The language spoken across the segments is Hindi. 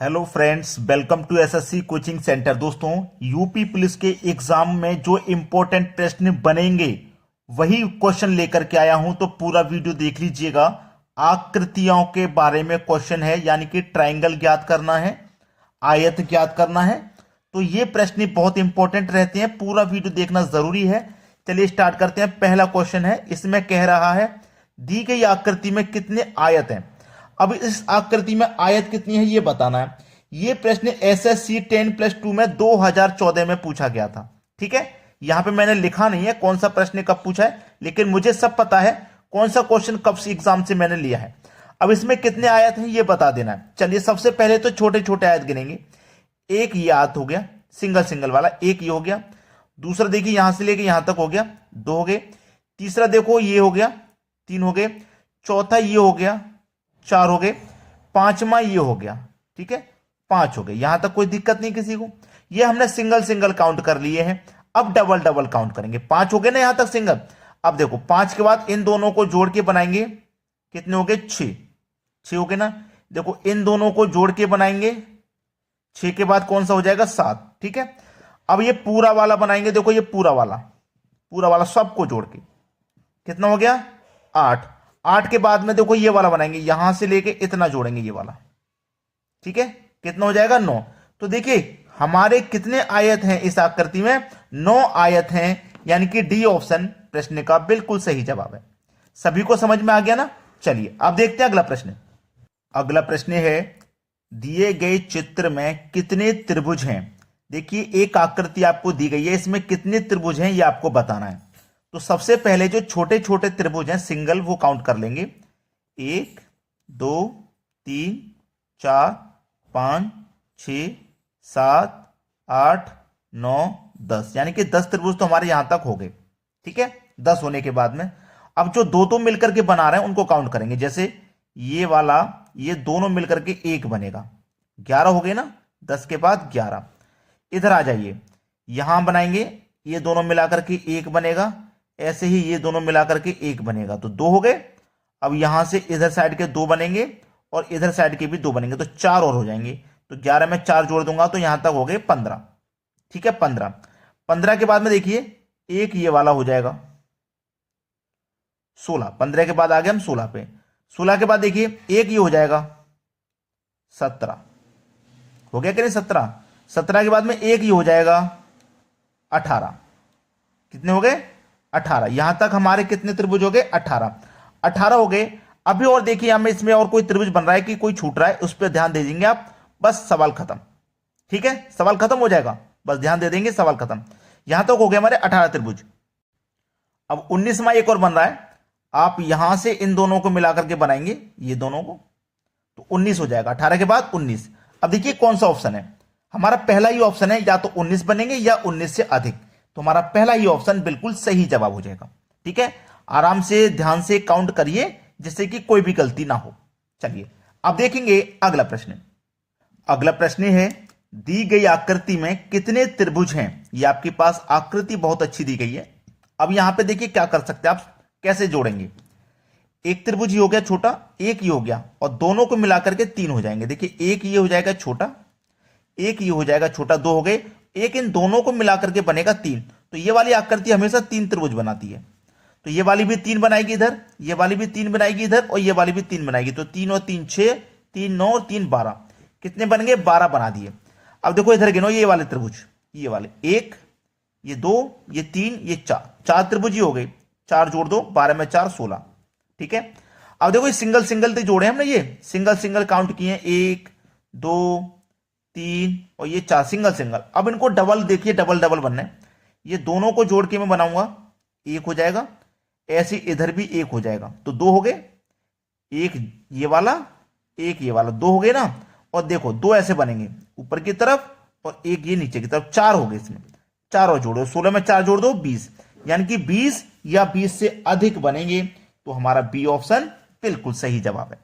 Hello friends, welcome to SSC coaching centre. दोस्तों, यूपी पुलिस के एग्जाम में जो इंपॉर्टेंट प्रश्न बनेंगे वही क्वेश्चन लेकर के आया हूं, तो पूरा वीडियो देख लीजिएगा। आकृतियों के बारे में क्वेश्चन है, यानी कि ट्रायंगल ज्ञात करना है, आयत ज्ञात करना है। तो ये प्रश्न बहुत इंपॉर्टेंट रहते हैं, पूरा वीडियो देखना जरूरी है। चलिए स्टार्ट करते हैं। पहला क्वेश्चन है, इसमें कह रहा है दी गई आकृति में कितने आयत हैं। अब इस आकृति में आयत कितनी है ये बताना है। ये प्रश्न एसएससी 10+2 में 2014 में पूछा गया था। ठीक है, यहां पे मैंने लिखा नहीं है कौन सा प्रश्न कब पूछा है, लेकिन मुझे सब पता है कौन सा क्वेश्चन कब से एग्जाम से मैंने लिया है। अब इसमें कितने आयत हैं ये बता देना है। चलिए सबसे पहले तो छोटे छोटे आयत गिनेंगे। एक ये आयत हो गया, सिंगल सिंगल वाला, एक ये हो गया। दूसरा देखिए यहां से लेके यहां तक हो गया, 2 हो गए। तीसरा देखो ये हो गया, 3 हो गए। चौथा ये हो गया, 4 हो गए। पांचवा ये हो गया, ठीक है, 5 हो गए। यहां तक कोई दिक्कत नहीं किसी को। ये हमने सिंगल सिंगल काउंट कर लिए हैं। अब डबल डबल काउंट करेंगे। 5 हो गए ना यहां तक सिंगल। अब देखो 5 के बाद इन दोनों को जोड़ के बनाएंगे, कितने हो गए, 6 हो गए ना। देखो इन दोनों को जोड़ के बनाएंगे, 6 के बाद कौन सा हो जाएगा, 7। ठीक है, अब ये पूरा वाला बनाएंगे। देखो ये पूरा वाला सबको जोड़ के कितना हो गया, 8। 8 के बाद में देखो ये वाला बनाएंगे, यहां से लेके इतना जोड़ेंगे ये वाला, ठीक है, कितना हो जाएगा, 9। तो देखिए हमारे कितने आयत हैं इस आकृति में, 9 आयत हैं, यानी कि डी ऑप्शन प्रश्न का बिल्कुल सही जवाब है। सभी को समझ में आ गया ना। चलिए अब देखते हैं अगला प्रश्न। अगला प्रश्न है, दिए गए चित्र में कितने त्रिभुज हैं। देखिए एक आकृति आपको दी गई है, इसमें कितने त्रिभुज हैं ये आपको बताना है। तो सबसे पहले जो छोटे छोटे त्रिभुज हैं सिंगल, वो काउंट कर लेंगे। 1 2 3 4 5 6 7 8 9 10, यानी कि 10 त्रिभुज तो हमारे यहां तक हो गए। ठीक है, 10 होने के बाद में अब जो दो मिलकर के बना रहे हैं उनको काउंट करेंगे। जैसे ये वाला, ये दोनों मिलकर के एक बनेगा, 11 हो गए ना। 10 के बाद 11। इधर आ जाइए, यहां बनाएंगे, ये दोनों मिलाकर के एक बनेगा। ऐसे ही ये दोनों मिलाकर के एक बनेगा, तो 2 हो गए। अब यहां से इधर साइड के 2 बनेंगे और इधर साइड के भी 2 बनेंगे, तो 4 और हो जाएंगे। तो 11 में 4 जोड़ दूंगा तो यहां तक हो गए 15। ठीक है, 15 के बाद में देखिए एक ये वाला हो जाएगा, 16। 15 के बाद आ गए हम 16 पे। 16 के बाद देखिए एक ये हो जाएगा, 17 हो गया कि नहीं, 17। 17 के बाद में एक ये हो जाएगा, 18। कितने हो गए, 18। यहां तक हमारे कितने त्रिभुज हो गए, 18 हो गए। अभी और देखिए हमें इसमें और कोई त्रिभुज बन रहा है कि कोई छूट रहा है, उस पर ध्यान दे देंगे आप, बस सवाल खत्म। ठीक है, सवाल खत्म हो जाएगा, बस ध्यान दे देंगे, सवाल खत्म। यहां तक हो गए हमारे 18 त्रिभुज। अब 19वां एक और बन रहा है, आप यहां से इन दोनों को मिलाकर के बनाएंगे, ये दोनों को, तो 19 हो जाएगा। 18 के बाद 19। अब देखिए कौन सा ऑप्शन है हमारा, पहला ही ऑप्शन है, या तो 19 बनेंगे या 19 से अधिक। तो हमारा पहला ही ऑप्शन बिल्कुल सही जवाब हो जाएगा। ठीक है, आराम से ध्यान से काउंट करिए जिससे कि कोई भी गलती ना हो। चलिए अब देखेंगे अगला प्रश्न। अगला प्रश्न है, दी गई आकृति में कितने त्रिभुज हैं। ये आपके पास आकृति बहुत अच्छी दी गई है। अब यहां पे देखिए क्या कर सकते हैं आप, कैसे जोड़ेंगे। एक त्रिभुज ये हो गया छोटा, एक ये हो गया, और दोनों को मिलाकर के 3 हो जाएंगे। देखिए एक ये हो जाएगा छोटा, एक ये हो जाएगा छोटा, 2 हो गए। एक इन दोनों को मिलाकर के बनेगा 3। तो ये वाली आकृति हमेशा 3 त्रिभुज बनाती है। तो ये वाली भी 3 बनाएगी इधर, ये वाली भी 3 बनाएगी इधर, और ये वाली भी 3 बनाएगी। तो 3 और 3 6, 3 9 और 3 12। कितने बन गए, 12 बना दिए। अब देखो इधर गिनो, ये वाले त्रिभुज, ये वाले 1, ये 2, ये 3, ये 4 त्रिभुज ही हो गए। 4 जोड़ दो, 12 में 4 16। ठीक है, अब देखो ये सिंगल सिंगल जोड़े हमने, ये सिंगल सिंगल काउंट किए, 1 2 3 और ये 4 सिंगल सिंगल। अब इनको डबल देखिए, डबल डबल बनना है। ये दोनों को जोड़ के मैं बनाऊंगा, 1 हो जाएगा। ऐसे इधर भी 1 हो जाएगा, तो 2 हो गए। एक ये वाला, एक ये वाला, 2 हो गए ना। और देखो 2 ऐसे बनेंगे ऊपर की तरफ और एक ये नीचे की तरफ, 4 हो गए इसमें। 4 और जोड़ो, 16 में 4 जोड़ दो, 20, यानी कि 20 या 20 से अधिक बनेंगे। तो हमारा बी ऑप्शन बिल्कुल सही जवाब है।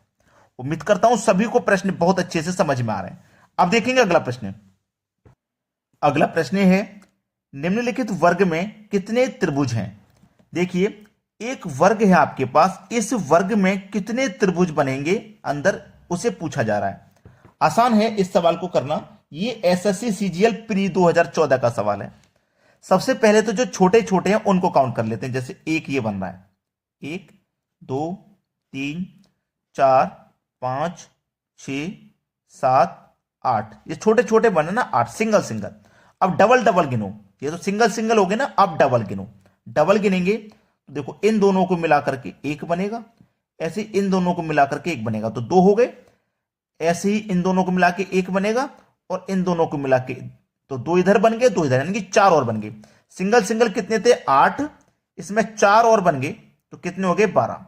उम्मीद करता हूं सभी को प्रश्न बहुत अच्छे से समझ में आ रहे हैं। अब देखेंगे अगला प्रश्न। अगला प्रश्न है, निम्नलिखित वर्ग में कितने त्रिभुज हैं। देखिए एक वर्ग है आपके पास, इस वर्ग में कितने त्रिभुज बनेंगे अंदर, उसे पूछा जा रहा है। आसान है इस सवाल को करना। ये एसएससी सीजीएल प्री 2014 का सवाल है। सबसे पहले तो जो छोटे छोटे हैं उनको काउंट कर लेते हैं। जैसे एक ये बन रहा है, 1 2 3 4 5 6 7 8, ये छोटे छोटे बने ना 8, सिंगल सिंगल। अब डबल डबल गिनो, ये तो सिंगल सिंगल हो गए ना, अब डबल गिनो। डबल गिनेंगे तो देखो इन दोनों को मिलाकर के एक बनेगा, ऐसे इन दोनों को मिलाकर के एक बनेगा तो दो हो गए। ऐसे ही इन दोनों को मिला के एक बनेगा और इन दोनों को मिला के तो दो इधर बन गए, दो इधर, यानी कि 4 और बन गए। सिंगल सिंगल कितने थे 8, इसमें 4 और बन गए तो कितने हो गए 12।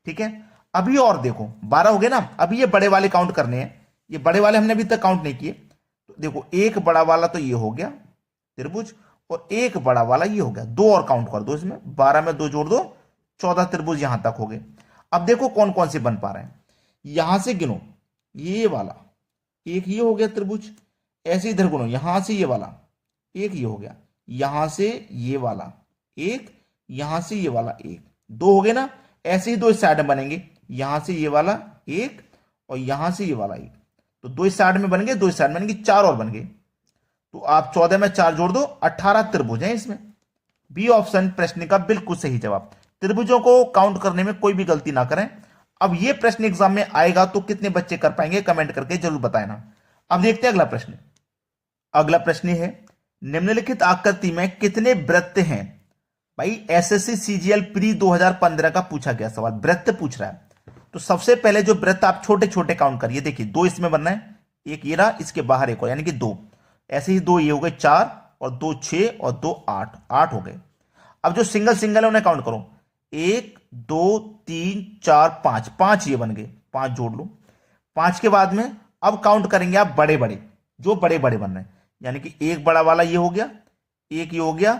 ठीक है, अभी और देखो 12 हो गए ना। अभी ये बड़े वाले काउंट करने हैं, ये बड़े वाले हमने अभी तक काउंट नहीं किए। तो देखो एक बड़ा वाला तो ये हो गया त्रिभुज, और एक बड़ा वाला ये हो गया, दो और काउंट कर दो इसमें, 12 में 2 जोड़ दो, 14 त्रिभुज यहां तक हो गए। अब देखो कौन कौन से बन पा रहे हैं, यहां से गिनो, ये वाला एक ये हो गया त्रिभुज, ऐसे इधर गिनो, यहां से ये वाला एक ये हो गया, यहां से ये वाला एक, यहां से ये वाला एक, दो हो गए ना। ऐसे ही दो इस साइड में बनेंगे, यहां से ये वाला एक और यहां से ये वाला एक, तो दो इस साइड में बन गए, दो इस साइड में बन गए, 4 और बन गए। तो आप 14 में 4 जोड़ दो, 18 त्रिभुज हैं इसमें। बी ऑप्शन प्रश्न का बिल्कुल सही जवाब। त्रिभुजों को काउंट करने में कोई भी गलती ना करें। अब ये प्रश्न एग्जाम में आएगा तो कितने बच्चे कर पाएंगे कमेंट करके जरूर बताएं ना। अब देखते हैं अगला प्रश्न। अगला प्रश्न है, निम्नलिखित आकृति में कितने वृत्त हैं। भाई एसएससी सीजीएल प्री 2015 का पूछा गया सवाल, वृत्त पूछ रहा है। तो सबसे पहले जो वृत्त आप छोटे छोटे काउंट करिए, देखिए दो इसमें बनना है, एक ये रहा, इसके बाहर एक और, यानी कि 2, ऐसे ही 2 ये हो गए 4 और 2 6 और 2 8, 8 हो गए। अब जो सिंगल सिंगल है उन्हें काउंट करो, 1 2 3 4 5, 5 ये बन गए, 5 जोड़ लो। 5 के बाद में अब काउंट करेंगे आप बड़े बड़े, जो बड़े बड़े बन रहे हैं, यानी कि एक बड़ा वाला ये हो गया, एक ये हो गया,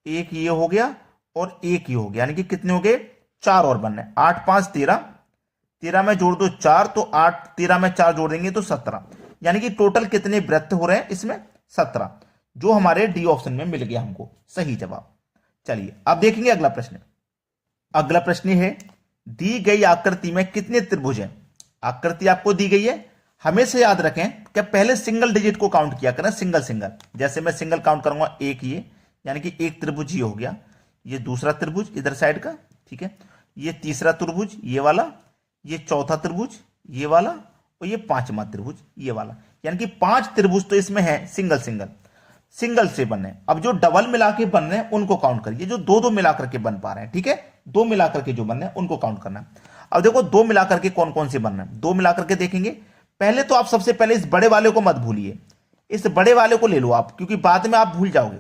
एक ये हो गया और एक ये हो गया, यानी कि कितने हो गए 4 और बन रहे हैं। 8 5 13, 13 में जोड़ दो 4, तो 8 13 में 4 जोड़ देंगे तो 17, यानी कि टोटल कितने वृत्त हो रहे हैं इसमें 17, जो हमारे डी ऑप्शन में मिल गया हमको सही जवाब। चलिए अब देखेंगे अगला प्रश्न। अगला प्रश्न है, दी गई आकृति में कितने त्रिभुज हैं। आकृति आपको दी गई है, हमेशा याद रखें कि पहले सिंगल डिजिट को काउंट किया करें, सिंगल सिंगल। जैसे मैं सिंगल काउंट करूंगा, एक ये, यानी कि एक त्रिभुज ये हो गया, ये दूसरा त्रिभुज इधर साइड का, ठीक है, ये तीसरा त्रिभुज ये वाला, ये चौथा त्रिभुज ये वाला और ये पांचवा त्रिभुज ये वाला, यानी कि 5 त्रिभुज तो इसमें है सिंगल सिंगल, सिंगल से बने। अब जो डबल मिला के बन रहे हैं उनको काउंट करिए, जो दो दो मिलाकर के बन पा रहे हैं, ठीक है, दो मिलाकर के जो बन रहे हैं उनको काउंट करना है। अब देखो दो मिलाकर के कौन कौन से बन रहे हैं, दो मिलाकर के देखेंगे। पहले तो आप सबसे पहले इस बड़े वाले को मत भूलिए, इस बड़े वाले को ले लो आप, क्योंकि बाद में आप भूल जाओगे,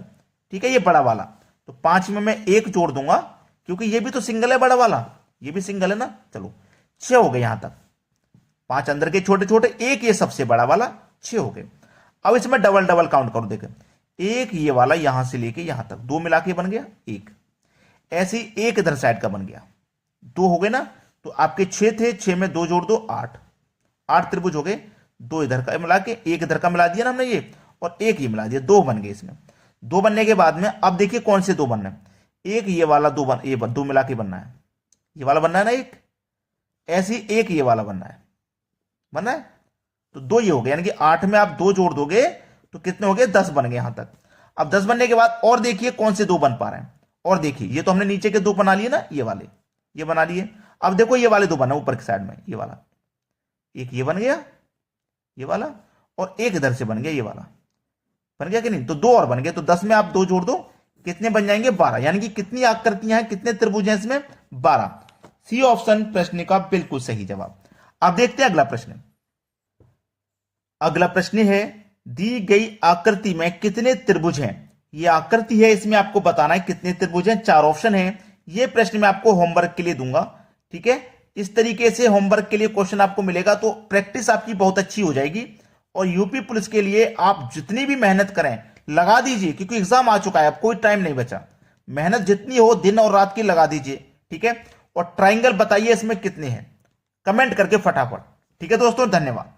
ठीक है। ये बड़ा वाला, तो 5 में मैं 1 जोड़ दूंगा, क्योंकि ये भी तो सिंगल है, बड़ा वाला ये भी सिंगल है ना। चलो 6 हो गए यहां तक, 5 अंदर के छोटे छोटे, एक ये सबसे बड़ा वाला, 6 हो गए। अब इसमें डबल डबल काउंट करो, देखें एक ये वाला यहां से लेके यहां तक, दो मिला के बन गया एक, ऐसे ही एक इधर साइड का बन गया, 2 हो गए ना। तो आपके 6 थे, 6 में 2 जोड़ दो 8, 8 त्रिभुज हो गए। 2 इधर का मिला के, एक इधर का मिला दिया ना हमने ये, और एक ये मिला दिया, 2 बन गए इसमें। 2 बनने के बाद में अब देखिए कौन से 2 बनना है, एक ये वाला 2 बन, ये 2 मिला के बनना है, ये वाला बनना है ना एक, ऐसे ही एक ये वाला बनना है, तो 2 ये हो गए, यानी कि 8 में आप 2 जोड़ दोगे तो कितने हो गए 10 बन गए यहां तक। अब 10 बनने के बाद और देखिए कौन से 2 बन पा रहे हैं, और देखिए ये तो हमने नीचे के 2 बना लिए ना, ये वाले ये बना लिए। अब देखो ये वाले 2 बना ऊपर की साइड में, ये वाला एक ये बन गया, ये वाला, और एक इधर से बन गया, ये वाला बन गया कि नहीं, तो 2 और बन गए। तो 10 में आप 2 जोड़ दो, कितने बन जाएंगे 12, यानी कि कितनी आकृतियां हैं, कितने त्रिभुज हैं इसमें 12। सी ऑप्शन प्रश्न का बिल्कुल सही जवाब। अब देखते हैं अगला प्रश्न। अगला प्रश्न है, दी गई आकृति में कितने त्रिभुज हैं। यह आकृति है, इसमें आपको बताना है कितने त्रिभुज हैं, 4 ऑप्शन हैं। यह प्रश्न मैं आपको होमवर्क के लिए दूंगा, ठीक है। इस तरीके से होमवर्क के लिए क्वेश्चन आपको मिलेगा, तो प्रैक्टिस आपकी बहुत अच्छी हो जाएगी। और यूपी पुलिस के लिए आप जितनी भी मेहनत करें लगा दीजिए, क्योंकि एग्जाम आ चुका है, अब कोई टाइम नहीं बचा। मेहनत जितनी हो दिन और रात की लगा दीजिए, ठीक है। और ट्रायंगल बताइए इसमें कितने हैं, कमेंट करके फटाफट, ठीक है दोस्तों। धन्यवाद।